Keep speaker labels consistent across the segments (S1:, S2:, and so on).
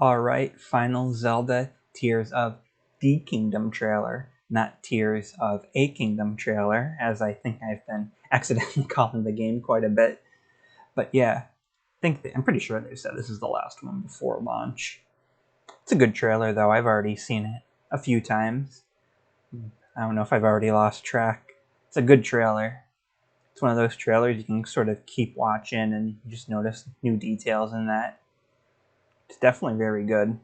S1: Alright, final Zelda Tears of the Kingdom trailer, not Tears of a Kingdom trailer, as I think I've been accidentally calling the game quite a bit. But yeah, I'm pretty sure they said this is the last one before launch. It's a good trailer though, I've already seen it a few times. I don't know if I've already lost track. It's a good trailer. It's one of those trailers you can sort of keep watching and you just notice new details in that. It's definitely very good.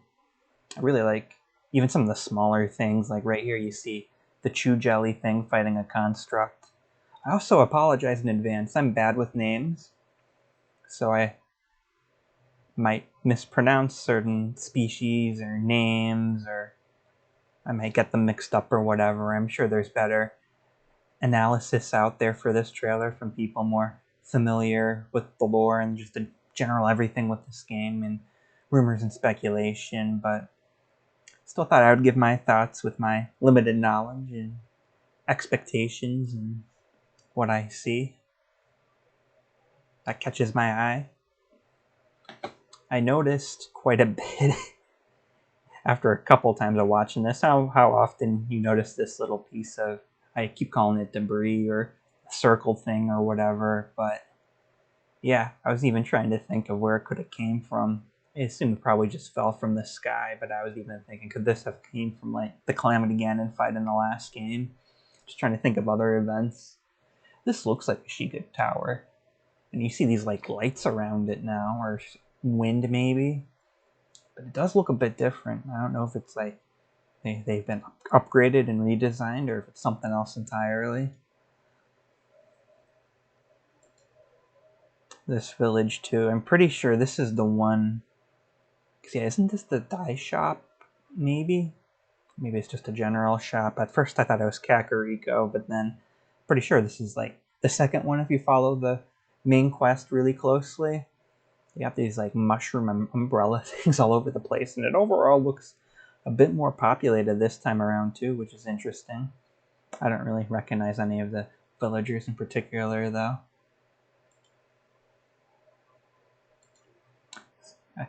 S1: I really like even some of the smaller things, like right here you see the chew jelly thing fighting a construct. I also apologize in advance. I'm bad with names, so I might mispronounce certain species or names, or I might get them mixed up or whatever. I'm sure there's better analysis out there for this trailer from people more familiar with the lore and just the general everything with this game and rumors and speculation, but still thought I would give my thoughts with my limited knowledge and expectations and what I see that catches my eye. I noticed quite a bit after a couple times of watching this how often you notice this little piece of, I keep calling it debris or circle thing or whatever, but yeah, I was even trying to think of where it could have came from. I assume it probably just fell from the sky, but I was even thinking, could this have came from like the Calamity Ganon fight in the last game? Just trying to think of other events. This looks like a Sheikah Tower, and you see these like lights around it now, or wind maybe, but it does look a bit different. I don't know if it's like they've been upgraded and redesigned, or if it's something else entirely. This village too, I'm pretty sure this is the one. Yeah, isn't this the dye shop? Maybe it's just a general shop. At first I thought it was Kakariko, but then pretty sure this is like the second one if you follow the main quest really closely. You have these like mushroom umbrella things all over the place, and it overall looks a bit more populated this time around too, which is interesting. I don't really recognize any of the villagers in particular though.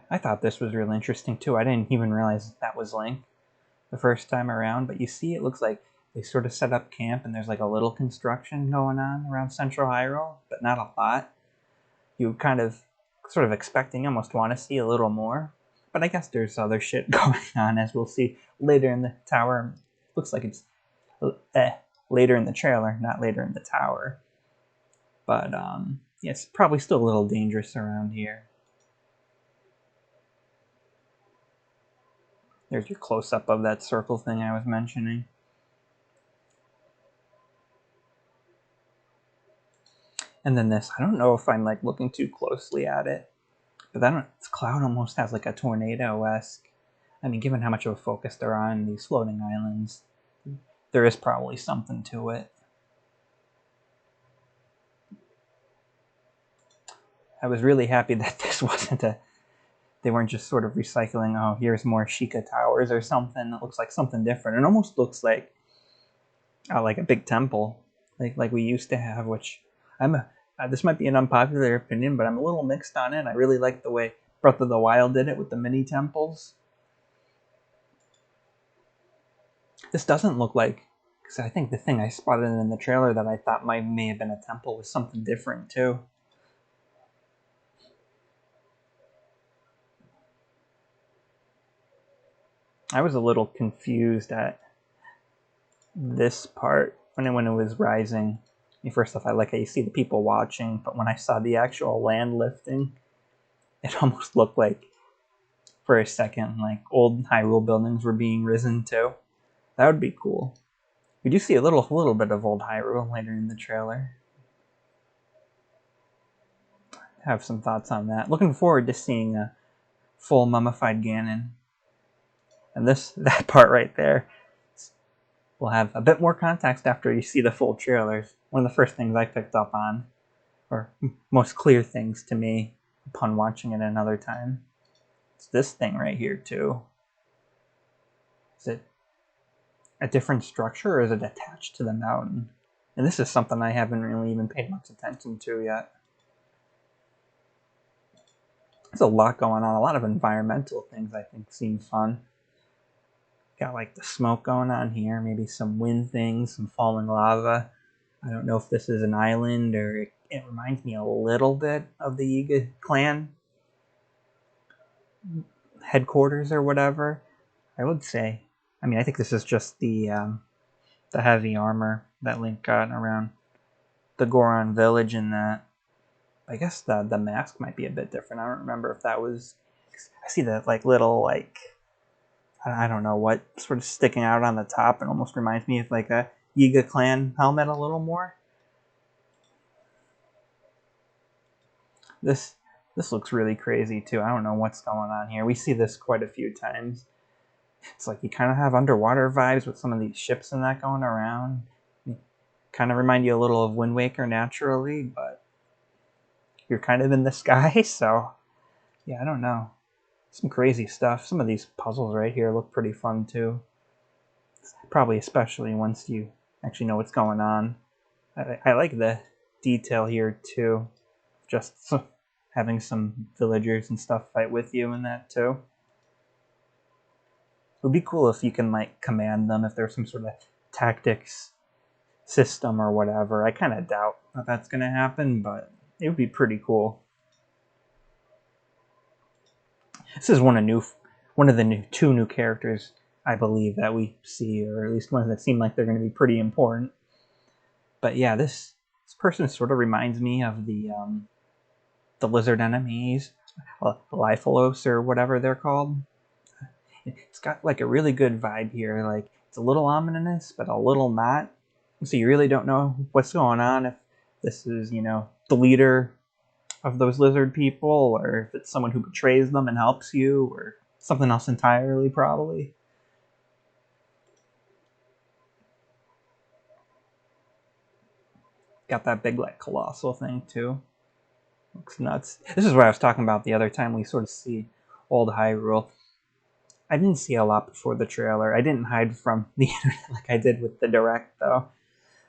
S1: I thought this was really interesting too. I didn't even realize that was Link the first time around, but you see it looks like they sort of set up camp and there's like a little construction going on around Central Hyrule, but not a lot. You kind of sort of expecting, almost want to see a little more, but I guess there's other shit going on, as we'll see later in the tower. Looks like it's later in the trailer, not later in the tower, but yeah, it's probably still a little dangerous around here. There's your close-up of that circle thing I was mentioning. And then this, I don't know if I'm like looking too closely at it, but this cloud almost has like a tornado-esque. I mean, given how much of a focus there are on these floating islands, there is probably something to it. I was really happy that this wasn't they weren't just sort of recycling, oh, here's more Sheikah Towers or something. It looks like something different. It almost looks like a big temple, like we used to have, which this might be an unpopular opinion, but I'm a little mixed on it. I really like the way Breath of the Wild did it with the mini temples. This doesn't look like, because I think the thing I spotted in the trailer that I thought may have been a temple was something different too. I was a little confused at this part when it was rising. First off, I like how you see the people watching, but when I saw the actual land lifting, it almost looked like, for a second, like old Hyrule buildings were being risen too. That would be cool. We do see a little bit of old Hyrule later in the trailer. I have some thoughts on that. Looking forward to seeing a full mummified Ganon. And that part right there will have a bit more context after you see the full trailers. One of the first things I picked up on, or most clear things to me upon watching it another time, it's this thing right here too. Is it a different structure, or is it attached to the mountain? And this is something I haven't really even paid much attention to yet. There's a lot going on. A lot of environmental things I think seem fun. Got like the smoke going on here, maybe some wind things, some falling lava. I don't know if this is an island or it reminds me a little bit of the Yiga clan headquarters or whatever. I would say. I mean, I think this is just the heavy armor that Link got around the Goron village, and that I guess the mask might be a bit different. I don't remember if that was. I see that like little like I don't know what sort of sticking out on the top. It almost reminds me of like a Yiga clan helmet a little more. This this looks really crazy too. I don't know what's going on here. We see this quite a few times. It's like you kind of have underwater vibes with some of these ships and that going around. Kind of remind you a little of Wind Waker naturally, but you're kind of in the sky, so yeah, I don't know. Some crazy stuff. Some of these puzzles right here look pretty fun too. Probably especially once you actually know what's going on. I like the detail here too. Just having some villagers and stuff fight with you and that too. It would be cool if you can like command them if there's some sort of tactics system or whatever. I kind of doubt that that's going to happen, but it would be pretty cool. This is one of the two new characters I believe that we see, or at least ones that seem like they're going to be pretty important. But yeah, this person sort of reminds me of the lizard enemies, Lifelos or whatever they're called. It's got like a really good vibe here. Like it's a little ominous, but a little not. So you really don't know what's going on. If this is, the leader of those lizard people, or if it's someone who betrays them and helps you, or something else entirely, probably. Got that big, like, colossal thing, too. Looks nuts. This is what I was talking about the other time we sort of see old Hyrule. I didn't see a lot before the trailer. I didn't hide from the internet like I did with the Direct, though.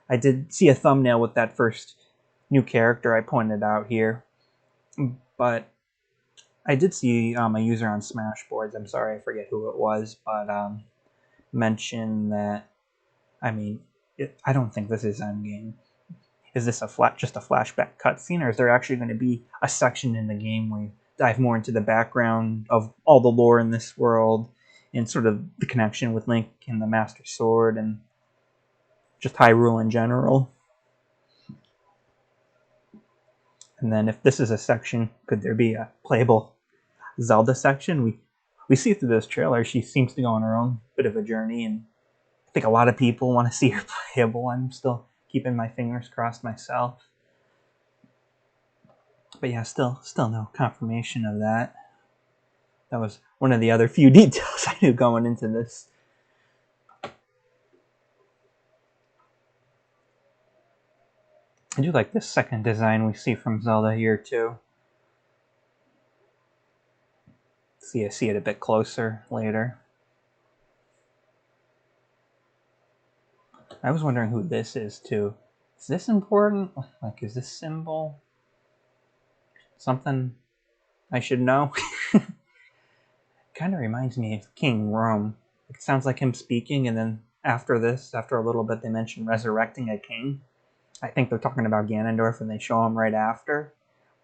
S1: I did see a thumbnail with that first new character I pointed out here. But I did see a user on Smashboards, I'm sorry, I forget who it was, but mentioned that, I mean, I don't think this is Endgame. Is this just a flashback cutscene, or is there actually going to be a section in the game where you dive more into the background of all the lore in this world and sort of the connection with Link and the Master Sword and just Hyrule in general? And then if this is a section, could there be a playable Zelda section? We see through this trailer she seems to go on her own bit of a journey, and I think a lot of people want to see her playable. I'm still keeping my fingers crossed myself. But yeah, still no confirmation of that. That was one of the other few details I knew going into this. I do like this second design we see from Zelda here too. See it a bit closer later. I was wondering who this is too. Is this important? Like, is this symbol something I should know? Kind of reminds me of King Rome. It sounds like him speaking, and then after a little bit, they mention resurrecting a king. I think they're talking about Ganondorf, and they show him right after.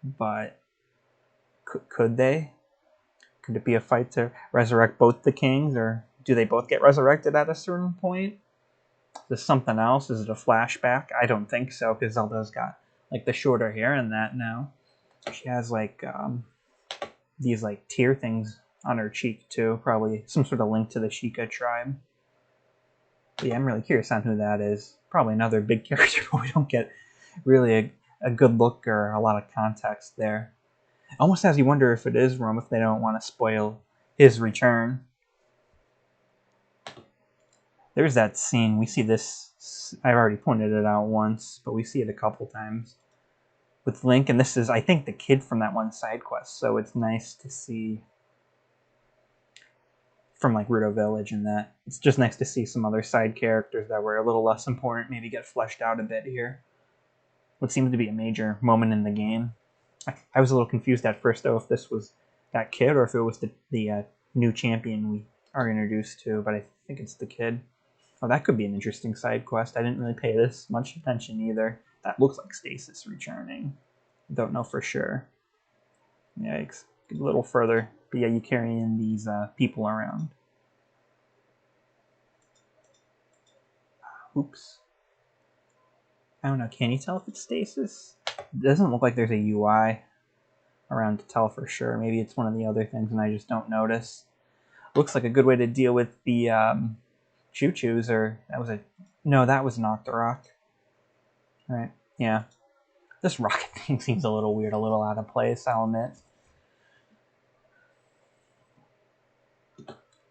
S1: But could they? Could it be a fight to resurrect both the kings, or do they both get resurrected at a certain point? Is this something else? Is it a flashback? I don't think so, because Zelda's got like the shorter hair and that now. She has like these like tear things on her cheek too. Probably some sort of link to the Sheikah tribe. But yeah, I'm really curious on who that is. Probably another big character, but we don't get really a good look or a lot of context there. Almost has you wonder if it is Rome, if they don't want to spoil his return. There's that scene. We see this. I've already pointed it out once, but we see it a couple times with Link, and this is, I think, the kid from that one side quest. So it's nice to see from like Ruto Village, and that it's just nice to see some other side characters that were a little less important maybe get fleshed out a bit here. What seemed to be a major moment in the game. I was a little confused at first though if this was that kid or if it was the new champion we are introduced to, but I think it's the kid. Oh, that could be an interesting side quest. I didn't really pay this much attention either. That looks like Stasis returning. Don't know for sure. Yikes. A little further. But yeah, you carrying these people around. Oops. I don't know. Can you tell if it's Stasis? It doesn't look like there's a UI around to tell for sure. Maybe it's one of the other things and I just don't notice. Looks like a good way to deal with the choo-choos, or that was a... No, that was Nocturok. Right, yeah. This rocket thing seems a little weird, a little out of place, I'll admit.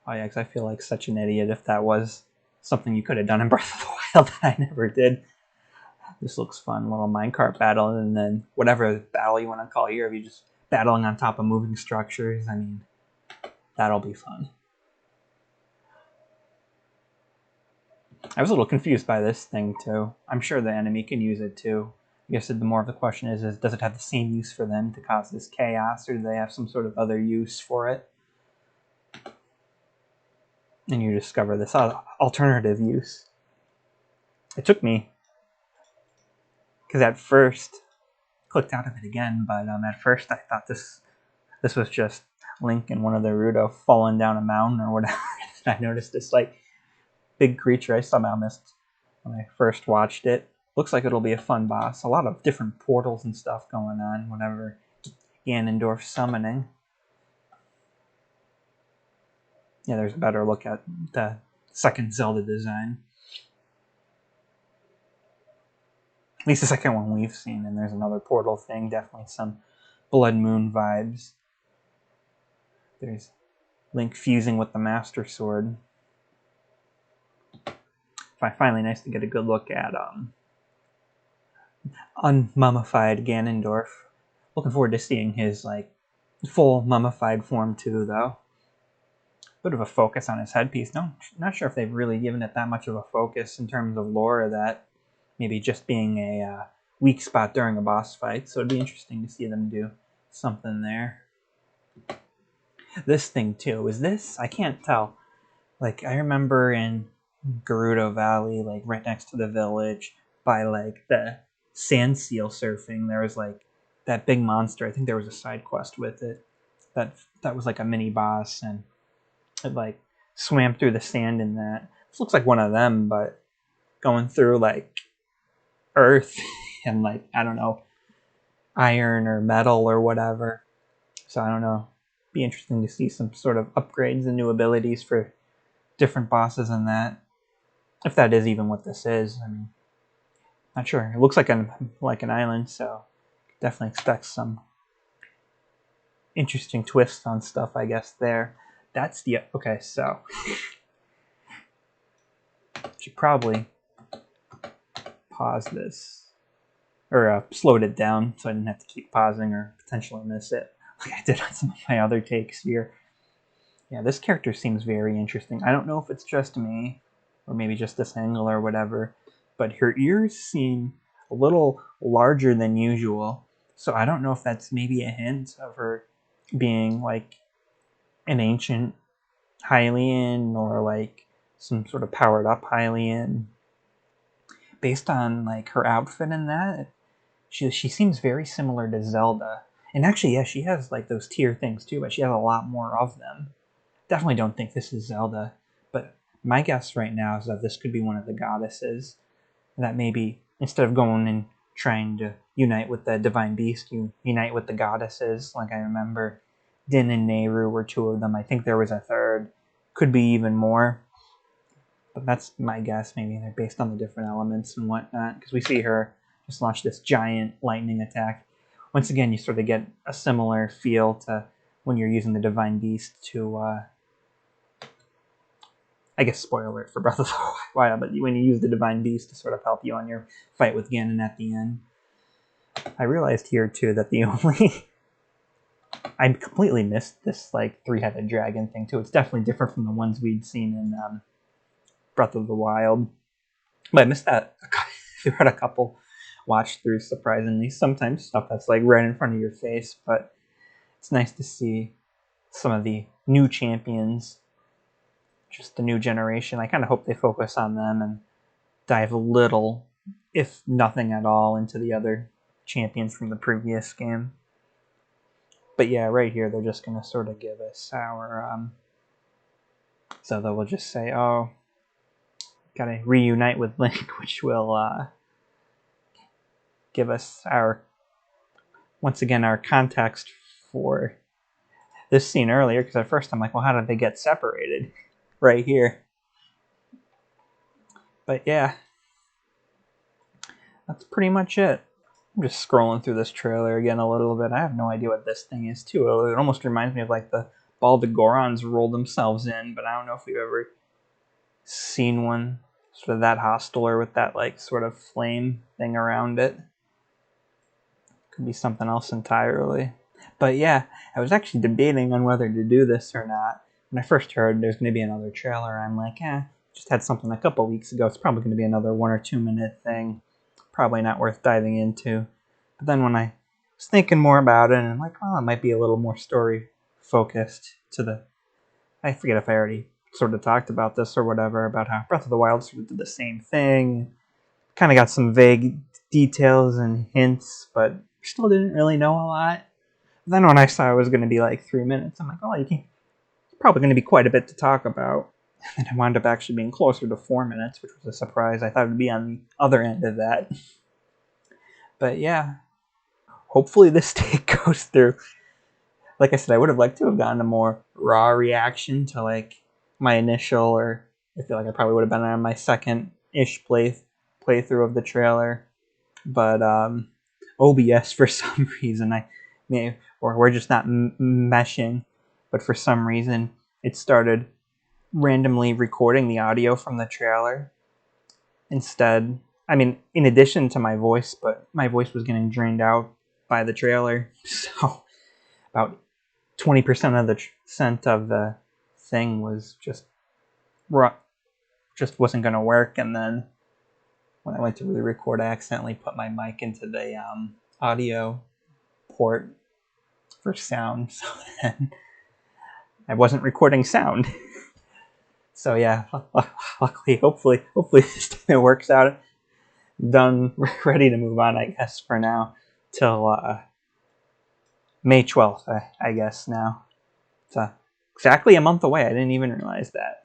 S1: Oh yeah, because I feel like such an idiot if that was something you could have done in Breath of the Wild that I never did. This looks fun, little minecart battle, and then whatever battle you want to call here, if you're just battling on top of moving structures, I mean, that'll be fun. I was a little confused by this thing too. I'm sure the enemy can use it too. I guess the more of the question is does it have the same use for them to cause this chaos, or do they have some sort of other use for it? And you discover this alternative use. It took me, because at first, clicked out of it again, but at first I thought this was just Link and one of the Rudo falling down a mountain or whatever. I noticed this like big creature I somehow missed when I first watched it. Looks like it'll be a fun boss. A lot of different portals and stuff going on whenever Ganondorf's summoning. Yeah, there's a better look at the second Zelda design. At least the second one we've seen, and there's another portal thing. Definitely some Blood Moon vibes. There's Link fusing with the Master Sword. Finally nice to get a good look at unmummified Ganondorf. Looking forward to seeing his like full mummified form too, though. Bit of a focus on his headpiece. No, not sure if they've really given it that much of a focus in terms of lore, or that maybe just being a weak spot during a boss fight. So it'd be interesting to see them do something there. This thing too, is this? I can't tell. Like, I remember in Gerudo Valley, like right next to the village, by like the sand seal surfing, there was like that big monster. I think there was a side quest with it. That was like a mini boss, and it like swam through the sand in that. This looks like one of them, but going through like earth and like, I don't know, iron or metal or whatever. So I don't know. Be interesting to see some sort of upgrades and new abilities for different bosses in that. If that is even what this is. I mean, not sure. It looks like an island, so definitely expect some interesting twists on stuff, I guess, there. That's the... Okay, so... should probably pause this. Or slowed it down so I didn't have to keep pausing or potentially miss it, like I did on some of my other takes here. Yeah, this character seems very interesting. I don't know if it's just me, or maybe just this angle or whatever, but her ears seem a little larger than usual. So I don't know if that's maybe a hint of her being like an ancient Hylian, or like some sort of powered up Hylian. Based on like her outfit and that, she seems very similar to Zelda. And actually, yeah, she has like those tier things too, but she has a lot more of them. Definitely don't think this is Zelda, but my guess right now is that this could be one of the goddesses. That maybe instead of going and trying to unite with the divine beast, you unite with the goddesses. Like I remember Din and Nehru were two of them. I think there was a third. Could be even more. But that's my guess. Maybe they're based on the different elements and whatnot. Because we see her just launch this giant lightning attack. Once again, you sort of get a similar feel to when you're using the divine beast to... I guess spoiler alert for Breath of the Wild, but when you use the Divine Beast to sort of help you on your fight with Ganon at the end. I realized here too that the only... I completely missed this like three-headed dragon thing too. It's definitely different from the ones we'd seen in Breath of the Wild. But I missed that throughout a couple watch-throughs, surprisingly. Sometimes stuff that's like right in front of your face, but it's nice to see some of the new champions, just the new generation. I kind of hope they focus on them and dive a little, if nothing at all, into the other champions from the previous game. But yeah, right here they're just going to sort of give us our so they will just say, oh, gotta reunite with Link, which will give us our, once again, our context for this scene earlier, because at first I'm like, well, how did they get separated? Right here. But yeah, that's pretty much it. I'm just scrolling through this trailer again a little bit. I have no idea what this thing is, too. It almost reminds me of like the ball the Gorons roll themselves in, but I don't know if we've ever seen one sort of that hostile or with that like sort of flame thing around it. Could be something else entirely. But yeah, I was actually debating on whether to do this or not. When I first heard there's going to be another trailer, I'm like, just had something a couple weeks ago. It's probably going to be another 1 or 2 minute thing. Probably not worth diving into. But then when I was thinking more about it, and I'm like, it might be a little more story focused to the... I forget if I already sort of talked about this or whatever, about how Breath of the Wild sort of did the same thing. Kind of got some vague details and hints, but still didn't really know a lot. Then when I saw it was going to be like 3 minutes, I'm like, it's probably going to be quite a bit to talk about. And it wound up actually being closer to 4 minutes, which was a surprise. I thought it would be on the other end of that. But yeah, hopefully this take goes through. Like I said, I would have liked to have gotten a more raw reaction to like my initial, or I feel like I probably would have been on my second-ish playthrough of the trailer. But OBS, for some reason, or we're just not meshing, but for some reason it started randomly recording the audio from the trailer instead. I mean, in addition to my voice, but my voice was getting drained out by the trailer, so about 20% of the thing was just wasn't going to work. And then when I went to really record, I accidentally put my mic into the audio port for sound, so then I wasn't recording sound. So yeah, luckily, hopefully this time it works out. Done, ready to move on, I guess, for now, till May 12th, I guess now. It's exactly a month away. I didn't even realize that.